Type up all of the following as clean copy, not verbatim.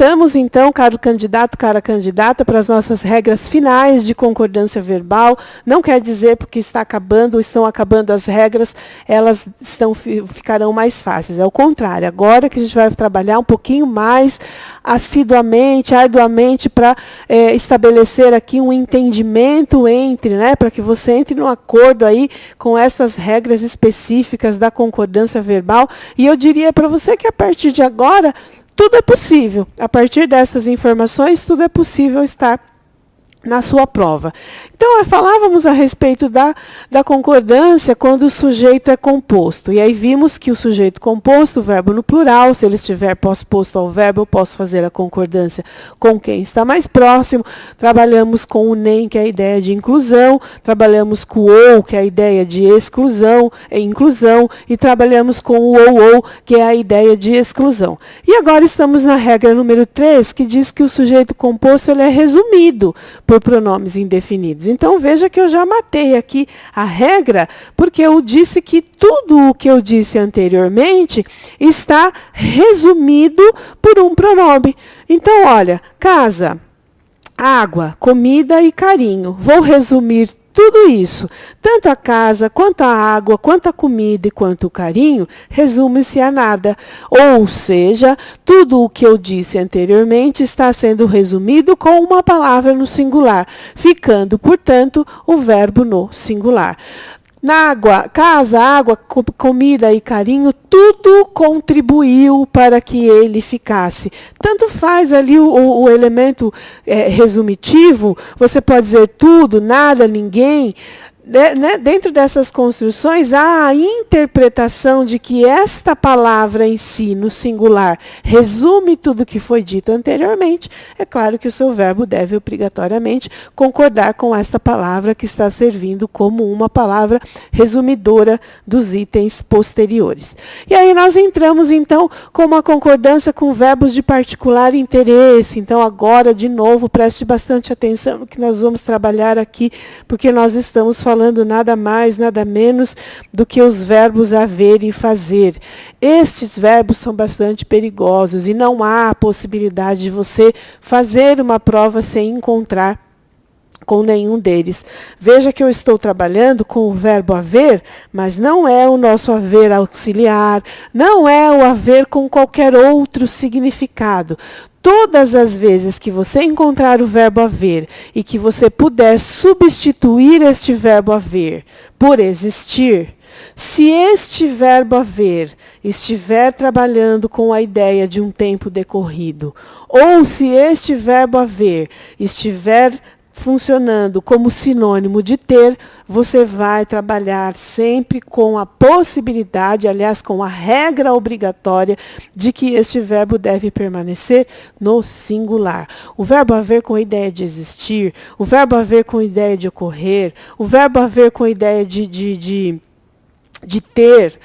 voltamos, então, caro candidato, cara candidata, para as nossas regras finais de concordância verbal. Não quer dizer porque está acabando ou estão acabando as regras, elas ficarão mais fáceis. É o contrário. Agora que a gente vai trabalhar um pouquinho mais assiduamente, arduamente, para estabelecer aqui um entendimento entre, né, para que você entre num acordo aí com essas regras específicas da concordância verbal. E eu diria para você que a partir de agora, tudo é possível. A partir dessas informações, tudo é possível estar na sua prova. Então, falávamos a respeito da concordância quando o sujeito é composto. E aí vimos que o sujeito composto, o verbo no plural, se ele estiver pós-posto ao verbo, eu posso fazer a concordância com quem está mais próximo. Trabalhamos com o nem, que é a ideia de inclusão. Trabalhamos com o ou, que é a ideia de exclusão, inclusão. E trabalhamos com o ou, que é a ideia de exclusão. E agora estamos na regra número 3, que diz que o sujeito composto ele é resumido por pronomes indefinidos. Então, veja que eu já matei aqui a regra, porque eu disse que tudo o que eu disse anteriormente está resumido por um pronome. Então, olha, casa, água, comida e carinho. Vou resumir tudo isso, tanto a casa, quanto a água, quanto a comida e quanto o carinho, resume-se a nada. Ou seja, tudo o que eu disse anteriormente está sendo resumido com uma palavra no singular, ficando, portanto, o verbo no singular. Na água, casa, água, comida e carinho, tudo contribuiu para que ele ficasse. Tanto faz ali o elemento resumitivo, você pode dizer tudo, nada, ninguém. Dentro dessas construções, há a interpretação de que esta palavra em si, no singular, resume tudo que foi dito anteriormente. É claro que o seu verbo deve obrigatoriamente concordar com esta palavra que está servindo como uma palavra resumidora dos itens posteriores. E aí nós entramos, então, com uma concordância com verbos de particular interesse. Então, agora, de novo, preste bastante atenção no que nós vamos trabalhar aqui, porque nós estamos falando nada mais, nada menos do que os verbos haver e fazer. Estes verbos são bastante perigosos e não há a possibilidade de você fazer uma prova sem encontrar com nenhum deles. Veja que eu estou trabalhando com o verbo haver, mas não é o nosso haver auxiliar, não é o haver com qualquer outro significado. Todas as vezes que você encontrar o verbo haver e que você puder substituir este verbo haver por existir, se este verbo haver estiver trabalhando com a ideia de um tempo decorrido, ou se este verbo haver estiver funcionando como sinônimo de ter, você vai trabalhar sempre com a possibilidade, aliás, com a regra obrigatória de que este verbo deve permanecer no singular. O verbo haver com a ideia de existir, o verbo haver com a ideia de ocorrer, o verbo haver com a ideia de ter,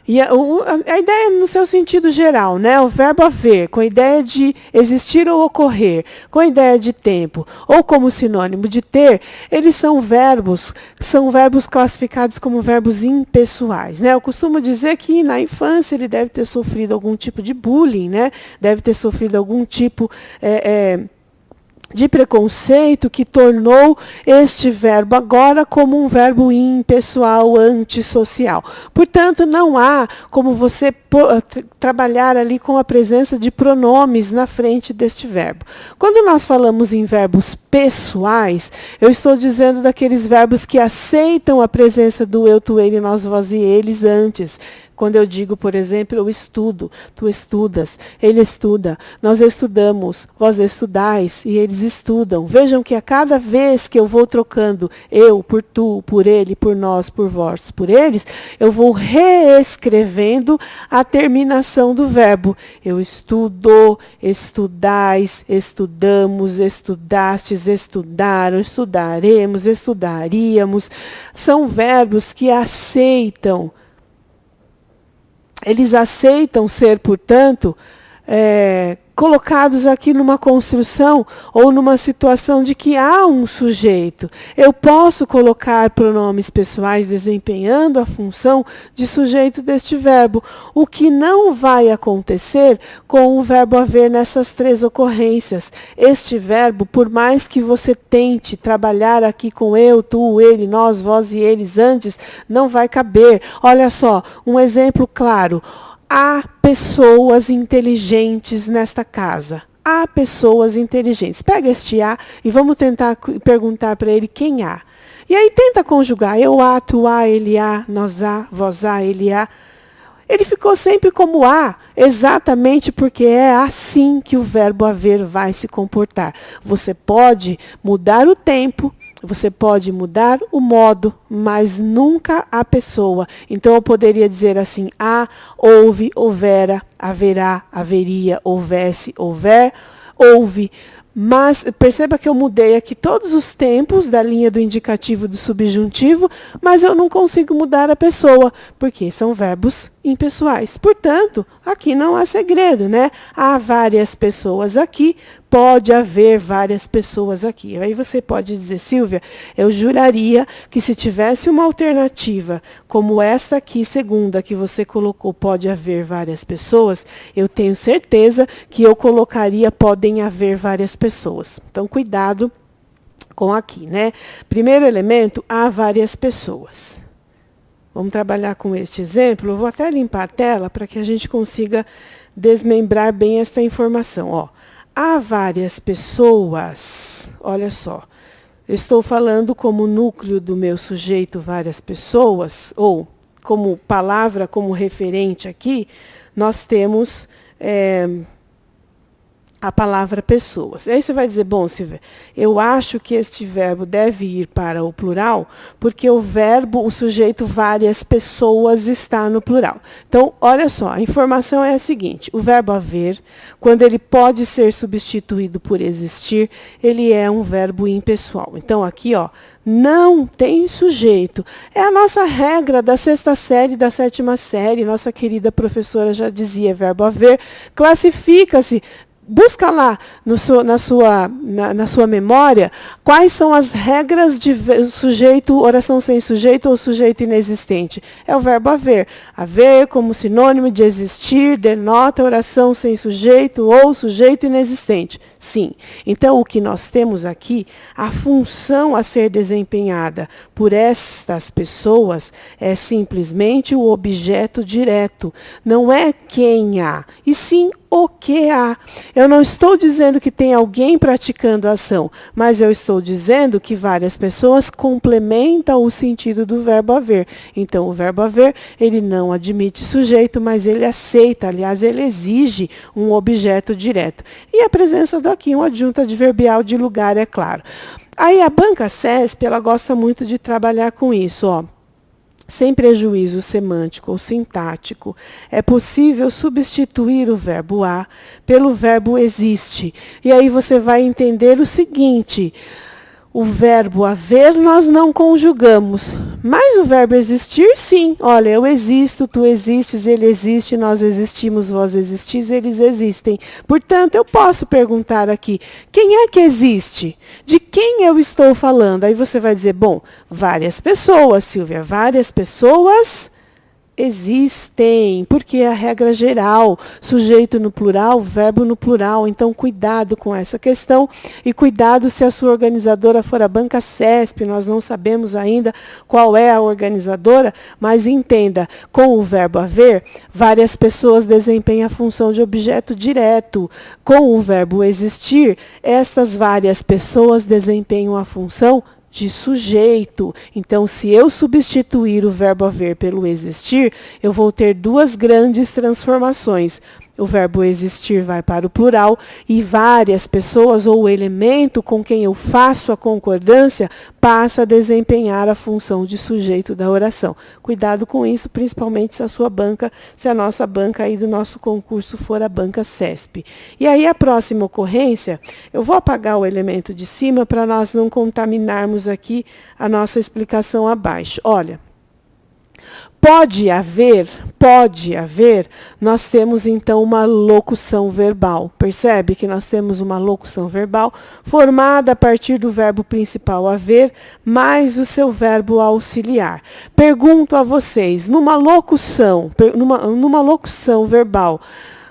e a ideia no seu sentido geral, né? O verbo haver, com a ideia de existir ou ocorrer, com a ideia de tempo, ou como sinônimo de ter, eles são verbos classificados como verbos impessoais, né? Eu costumo dizer que na infância ele deve ter sofrido algum tipo de bullying, né? Deve ter sofrido algum tipo de preconceito que tornou este verbo agora como um verbo impessoal, antissocial. Portanto, não há como você trabalhar ali com a presença de pronomes na frente deste verbo. Quando nós falamos em verbos pessoais, eu estou dizendo daqueles verbos que aceitam a presença do eu, tu, ele, nós, vós e eles antes. Quando eu digo, por exemplo, eu estudo, tu estudas, ele estuda, nós estudamos, vós estudais e eles estudam. Vejam que a cada vez que eu vou trocando eu por tu, por ele, por nós, por vós, por eles, eu vou reescrevendo a terminação do verbo. Eu estudo, estudais, estudamos, estudastes, estudaram, estudaremos, estudaríamos. São verbos que aceitam. Eles aceitam ser, portanto, colocados aqui numa construção ou numa situação de que há um sujeito. Eu posso colocar pronomes pessoais desempenhando a função de sujeito deste verbo, o que não vai acontecer com o verbo haver nessas três ocorrências. Este verbo, por mais que você tente trabalhar aqui com eu, tu, ele, nós, vós e eles antes, não vai caber. Olha só, um exemplo claro. Há pessoas inteligentes nesta casa. Há pessoas inteligentes. Pega este há e vamos tentar perguntar para ele quem há. E aí tenta conjugar. Eu há, tu há, ele há, nós há, vós há, ele há. Ele ficou sempre como há, exatamente porque é assim que o verbo haver vai se comportar. Você pode mudar o tempo, você pode mudar o modo, mas nunca a pessoa. Então, eu poderia dizer assim, há, houve, houvera, haverá, haveria, houvesse, houver, houve. Mas perceba que eu mudei aqui todos os tempos da linha do indicativo do subjuntivo, mas eu não consigo mudar a pessoa, porque são verbos impessoais. Portanto, aqui não há segredo, né? Há várias pessoas aqui, pode haver várias pessoas aqui. Aí você pode dizer, Silvia, eu juraria que se tivesse uma alternativa como esta aqui, segunda, que você colocou, pode haver várias pessoas, eu tenho certeza que eu colocaria podem haver várias pessoas. Então, cuidado com aqui, né? Primeiro elemento, há várias pessoas. Vamos trabalhar com este exemplo. Eu vou até limpar a tela para que a gente consiga desmembrar bem esta informação. Ó, há várias pessoas. Olha só. Eu estou falando como núcleo do meu sujeito várias pessoas, ou como palavra, como referente aqui, nós temos a palavra pessoas. Aí você vai dizer, bom, Silvia, eu acho que este verbo deve ir para o plural, porque o verbo, o sujeito várias pessoas está no plural. Então, olha só, a informação é a seguinte, o verbo haver, quando ele pode ser substituído por existir, ele é um verbo impessoal. Então, aqui, ó, não tem sujeito. É a nossa regra da 6ª série, da 7ª série, nossa querida professora já dizia, verbo haver, classifica-se. Busca lá na sua memória quais são as regras de sujeito, oração sem sujeito ou sujeito inexistente. É o verbo haver. Haver como sinônimo de existir denota oração sem sujeito ou sujeito inexistente. Sim. Então, o que nós temos aqui, a função a ser desempenhada por estas pessoas é simplesmente o objeto direto. Não é quem há, e sim o que há. Eu não estou dizendo que tem alguém praticando a ação, mas eu estou dizendo que várias pessoas complementam o sentido do verbo haver. Então, o verbo haver, ele não admite sujeito, mas ele aceita, aliás, ele exige um objeto direto. E a presença do aqui, um adjunto adverbial de lugar, é claro. Aí a banca CESP, ela gosta muito de trabalhar com isso, ó. Sem prejuízo semântico ou sintático, é possível substituir o verbo há pelo verbo existe. E aí você vai entender o seguinte, o verbo haver nós não conjugamos, mas o verbo existir sim. Olha, eu existo, tu existes, ele existe, nós existimos, vós existis, eles existem. Portanto, eu posso perguntar aqui, quem é que existe? De quem eu estou falando? Aí você vai dizer, bom, várias pessoas, Silvia, várias pessoas existem, porque é a regra geral, sujeito no plural, verbo no plural. Então, cuidado com essa questão e cuidado se a sua organizadora for a banca CESP, nós não sabemos ainda qual é a organizadora, mas entenda, com o verbo haver, várias pessoas desempenham a função de objeto direto. Com o verbo existir, essas várias pessoas desempenham a função de sujeito. Então, se eu substituir o verbo haver pelo existir, eu vou ter duas grandes transformações. O verbo existir vai para o plural e várias pessoas ou o elemento com quem eu faço a concordância passa a desempenhar a função de sujeito da oração. Cuidado com isso, principalmente se a sua banca, se a nossa banca aí do nosso concurso for a banca CESP. E aí a próxima ocorrência, eu vou apagar o elemento de cima para nós não contaminarmos aqui a nossa explicação abaixo. Olha, Pode haver, nós temos então uma locução verbal. Percebe que nós temos uma locução verbal formada a partir do verbo principal haver, mais o seu verbo auxiliar. Pergunto a vocês, numa locução verbal,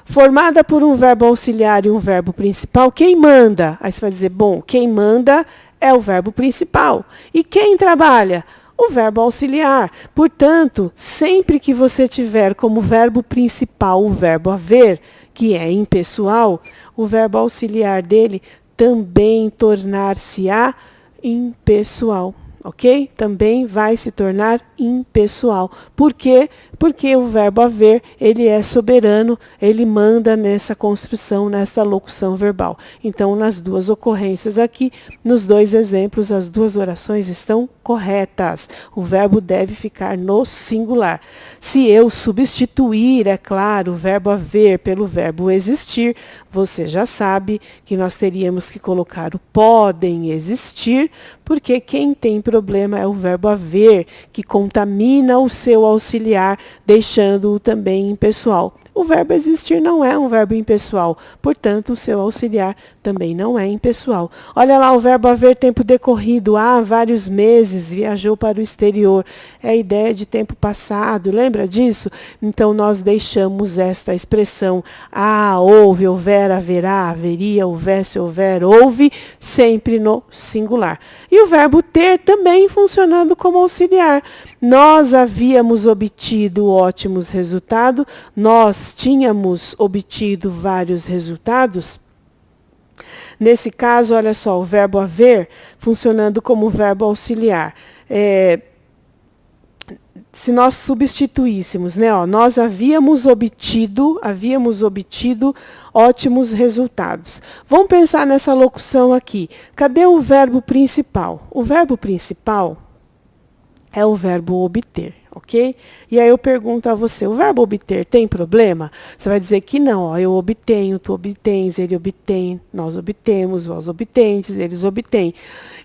formada por um verbo auxiliar e um verbo principal, quem manda? Aí você vai dizer, bom, quem manda é o verbo principal. E quem trabalha? O verbo auxiliar. Portanto, sempre que você tiver como verbo principal o verbo haver, que é impessoal, o verbo auxiliar dele também tornar-se-á impessoal. Ok? Também vai se tornar impessoal. Por quê? Porque o verbo haver, ele é soberano, ele manda nessa construção, nessa locução verbal. Então, nas duas ocorrências aqui, nos dois exemplos, as duas orações estão corretas. O verbo deve ficar no singular. Se eu substituir, é claro, o verbo haver pelo verbo existir, você já sabe que nós teríamos que colocar o podem existir, porque quem tem problema é o verbo haver, que contamina o seu auxiliar, deixando-o também impessoal. O verbo existir não é um verbo impessoal, portanto, o seu auxiliar também não é impessoal. Olha lá o verbo haver tempo decorrido, há vários meses, viajou para o exterior. É a ideia de tempo passado, lembra disso? Então, nós deixamos esta expressão, houve, houver, haverá, haveria, houvesse, houver, houve, sempre no singular. E o verbo ter também funcionando como auxiliar. Nós havíamos obtido ótimos resultados, nós tínhamos obtido vários resultados. Nesse caso, olha só, o verbo haver funcionando como verbo auxiliar. Se nós substituíssemos, né, nós havíamos obtido ótimos resultados. Vamos pensar nessa locução aqui. Cadê o verbo principal? O verbo principal é o verbo obter, ok? E aí eu pergunto a você, o verbo obter tem problema? Você vai dizer que não, eu obtenho, tu obtens, ele obtém, nós obtemos, vós obtendes, eles obtêm.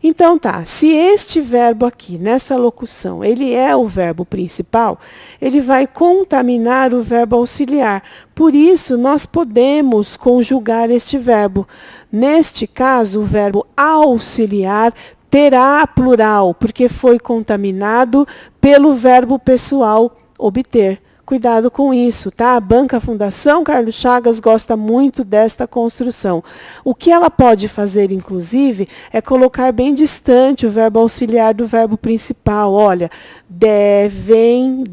Então tá, se este verbo aqui, nessa locução, ele é o verbo principal, ele vai contaminar o verbo auxiliar. Por isso, nós podemos conjugar este verbo. Neste caso, o verbo auxiliar terá plural, porque foi contaminado pelo verbo pessoal obter. Cuidado com isso, tá? A Banca Fundação Carlos Chagas gosta muito desta construção. O que ela pode fazer, inclusive, é colocar bem distante o verbo auxiliar do verbo principal. Olha, devem,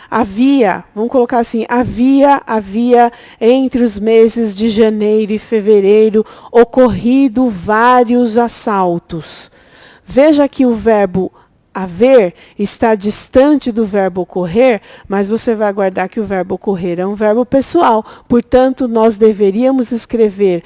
havia, vamos colocar assim, havia entre os meses de janeiro e fevereiro ocorrido vários assaltos. Veja que o verbo haver está distante do verbo ocorrer, mas você vai guardar que o verbo ocorrer é um verbo pessoal. Portanto, nós deveríamos escrever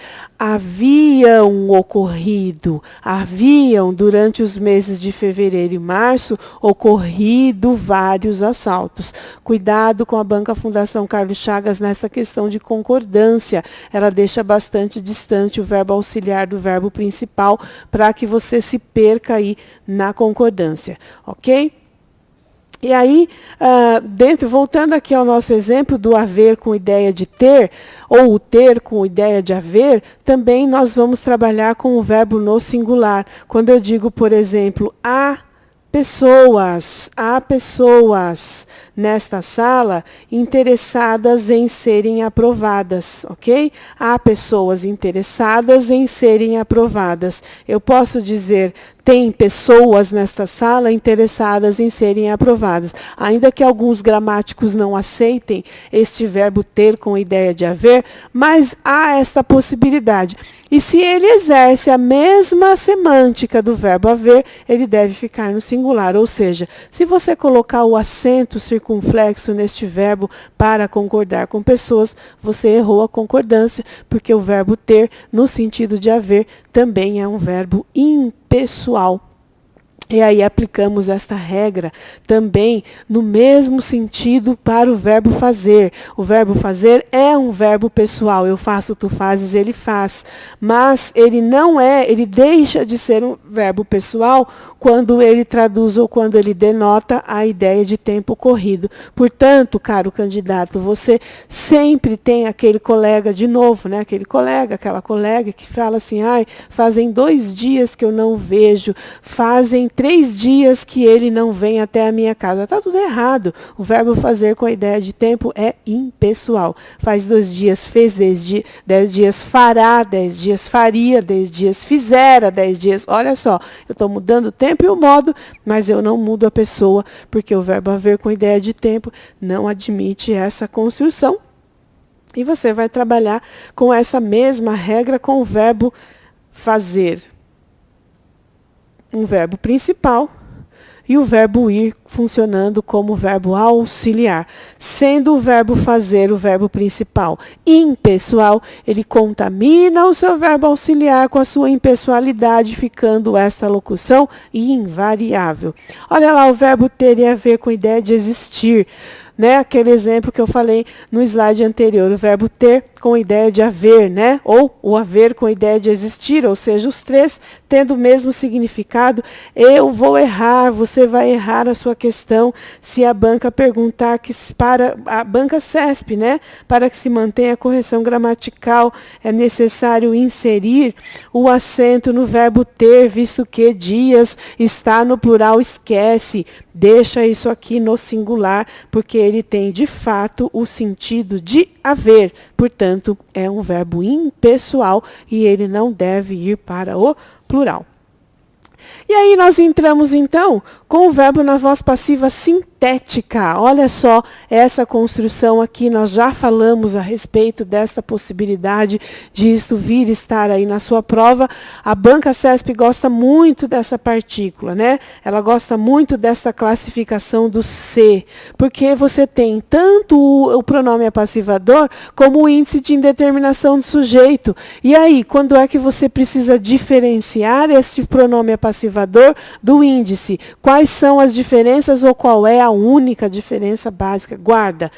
haviam durante os meses de fevereiro e março ocorrido vários assaltos. Cuidado com a Banca Fundação Carlos Chagas nessa questão de concordância. Ela deixa bastante distante o verbo auxiliar do verbo principal para que você se perca aí na concordância, ok? E aí, voltando aqui ao nosso exemplo do haver com ideia de ter, ou o ter com ideia de haver, também nós vamos trabalhar com o verbo no singular. Quando eu digo, por exemplo, há pessoas nesta sala interessadas em serem aprovadas, ok? Há pessoas interessadas em serem aprovadas. Eu posso dizer, tem pessoas nesta sala interessadas em serem aprovadas. Ainda que alguns gramáticos não aceitem este verbo ter com ideia de haver, mas há esta possibilidade. E se ele exerce a mesma semântica do verbo haver, ele deve ficar no singular. Ou seja, se você colocar o acento circunflexo neste verbo para concordar com pessoas, você errou a concordância, porque o verbo ter, no sentido de haver, também é um verbo impessoal. E aí aplicamos esta regra também no mesmo sentido para o verbo fazer. O verbo fazer é um verbo pessoal. Eu faço, tu fazes, ele faz. Mas ele não é, ele deixa de ser um verbo pessoal quando ele traduz ou quando ele denota a ideia de tempo corrido. Portanto, caro candidato, você sempre tem aquele colega de novo, né? Aquele colega, aquela colega que fala assim, ai, fazem 2 dias que eu não vejo, fazem 3 dias que ele não vem até a minha casa. Está tudo errado. O verbo fazer com a ideia de tempo é impessoal. Faz 2 dias, fez 10 dias, fará 10 dias, faria 10 dias, fizera 10 dias. Olha só, eu estou mudando o tempo e o modo, mas eu não mudo a pessoa, porque o verbo haver com a ideia de tempo não admite essa construção. E você vai trabalhar com essa mesma regra com o verbo fazer. Um verbo principal e o verbo ir funcionando como verbo auxiliar. Sendo o verbo fazer o verbo principal impessoal, ele contamina o seu verbo auxiliar com a sua impessoalidade, ficando esta locução invariável. Olha lá, o verbo ter e haver com a ideia de existir. Né? Aquele exemplo que eu falei no slide anterior, o verbo ter com a ideia de haver, né? Ou o haver com a ideia de existir, ou seja, os 3 tendo o mesmo significado. Eu vou errar, você vai errar a sua questão se a banca perguntar que para a banca CESP, né? Para que se mantenha a correção gramatical, é necessário inserir o acento no verbo ter, visto que dias está no plural, esquece. Deixa isso aqui no singular, porque ele tem, de fato, o sentido de haver. Portanto, é um verbo impessoal e ele não deve ir para o plural. E aí nós entramos, então, com o verbo na voz passiva sintética. Olha só essa construção aqui, nós já falamos a respeito desta possibilidade de isto vir estar aí na sua prova. A banca CESP gosta muito dessa partícula, né? Ela gosta muito dessa classificação do se, porque você tem tanto o pronome apassivador como o índice de indeterminação do sujeito. E aí, quando é que você precisa diferenciar esse pronome apassivador do índice? Quais são as diferenças ou qual é a única diferença básica? Guarda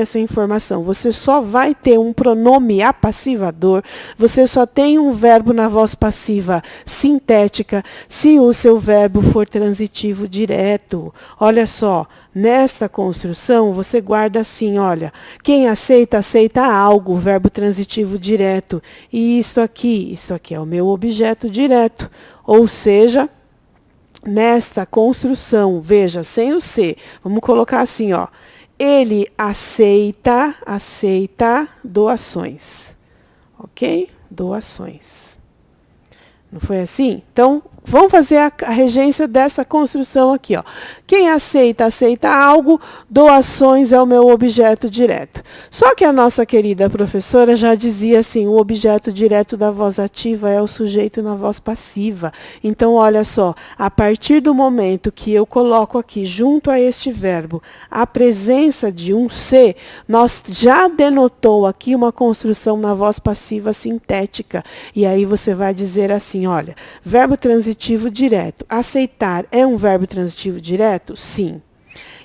essa informação. Você só vai ter um pronome apassivador, você só tem um verbo na voz passiva sintética se o seu verbo for transitivo direto. Olha só, nesta construção você guarda assim, olha, quem aceita, aceita algo, verbo transitivo direto. E isso aqui é o meu objeto direto. Ou seja, nesta construção, veja, sem o ser, vamos colocar assim, ó. Ele aceita doações. Ok? Doações. Não foi assim? Então, vamos fazer a regência dessa construção aqui, ó. Quem aceita, aceita algo, doações é o meu objeto direto. Só que a nossa querida professora já dizia assim, o objeto direto da voz ativa é o sujeito na voz passiva. Então, olha só, a partir do momento que eu coloco aqui, junto a este verbo, a presença de um se, nós já denotou aqui uma construção na voz passiva sintética. E aí você vai dizer assim, olha, verbo transitivo direto. Aceitar é um verbo transitivo direto? Sim.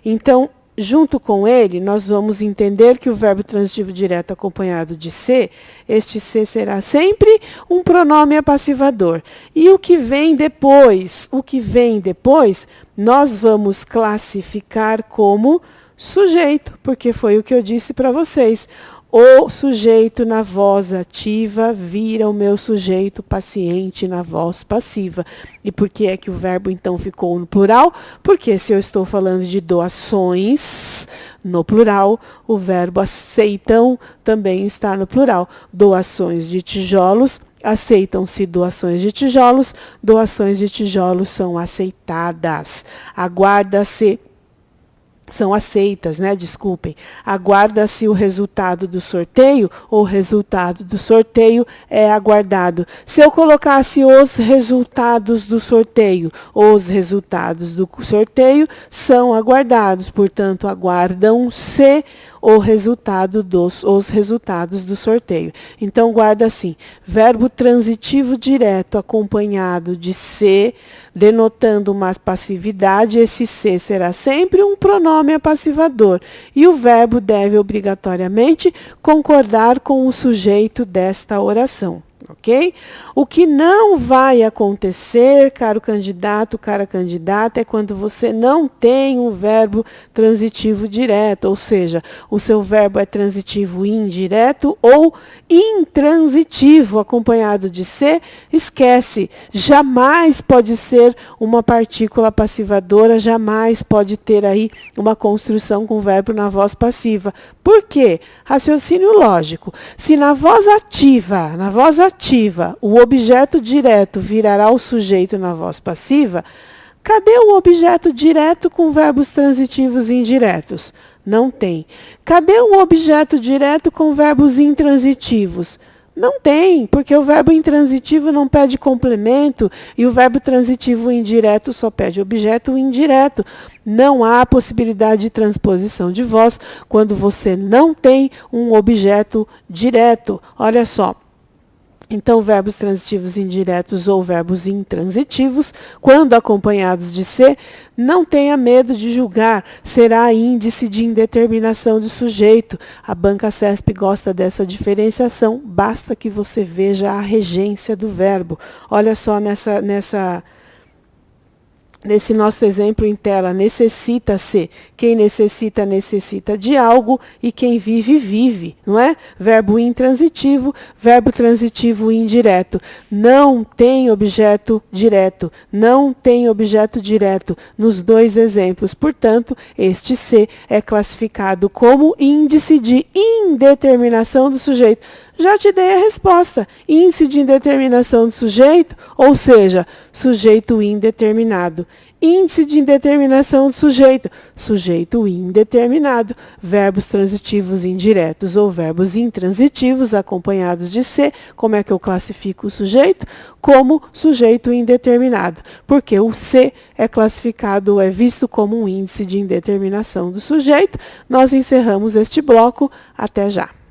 Então, junto com ele, nós vamos entender que o verbo transitivo direto acompanhado de se, este se será sempre um pronome apassivador. E o que vem depois? O que vem depois, nós vamos classificar como sujeito, porque foi o que eu disse para vocês. O sujeito na voz ativa vira o meu sujeito paciente na voz passiva. E por que é que o verbo, então, ficou no plural? Porque se eu estou falando de doações, no plural, o verbo aceitam também está no plural. Doações de tijolos, aceitam-se doações de tijolos são aceitadas. Aguarda-se são aceitas, né? Desculpem. Aguarda-se o resultado do sorteio, ou o resultado do sorteio é aguardado. Se eu colocasse os resultados do sorteio, os resultados do sorteio são aguardados. Portanto, aguardam-se os resultados do sorteio. Então, guarda assim, verbo transitivo direto acompanhado de se, denotando uma passividade, esse se será sempre um pronome apassivador e o verbo deve obrigatoriamente concordar com o sujeito desta oração. Ok? O que não vai acontecer, caro candidato, cara candidata, é quando você não tem um verbo transitivo direto, ou seja, o seu verbo é transitivo indireto ou intransitivo, acompanhado de se, esquece. Jamais pode ser uma partícula passivadora, jamais pode ter aí uma construção com verbo na voz passiva. Por quê? Raciocínio lógico. Se na voz ativa, o objeto direto virará o sujeito na voz passiva, cadê o objeto direto com verbos transitivos indiretos? Não tem. Cadê o objeto direto com verbos intransitivos? Não tem, porque o verbo intransitivo não pede complemento e o verbo transitivo indireto só pede objeto indireto. Não há possibilidade de transposição de voz quando você não tem um objeto direto. Olha só. Então, verbos transitivos indiretos ou verbos intransitivos, quando acompanhados de se, não tenha medo de julgar, será índice de indeterminação do sujeito. A banca CESP gosta dessa diferenciação, basta que você veja a regência do verbo. Olha só nesse nosso exemplo em tela, necessita-se. Quem necessita, necessita de algo e quem vive, vive, não é? Verbo intransitivo, verbo transitivo indireto. Não tem objeto direto, não tem objeto direto nos dois exemplos. Portanto, este se é classificado como índice de indeterminação do sujeito. Já te dei a resposta. Índice de indeterminação do sujeito, ou seja, sujeito indeterminado. Índice de indeterminação do sujeito, sujeito indeterminado. Verbos transitivos indiretos ou verbos intransitivos acompanhados de se, como é que eu classifico o sujeito? Como sujeito indeterminado, porque o se é classificado, é visto como um índice de indeterminação do sujeito. Nós encerramos este bloco. Até já.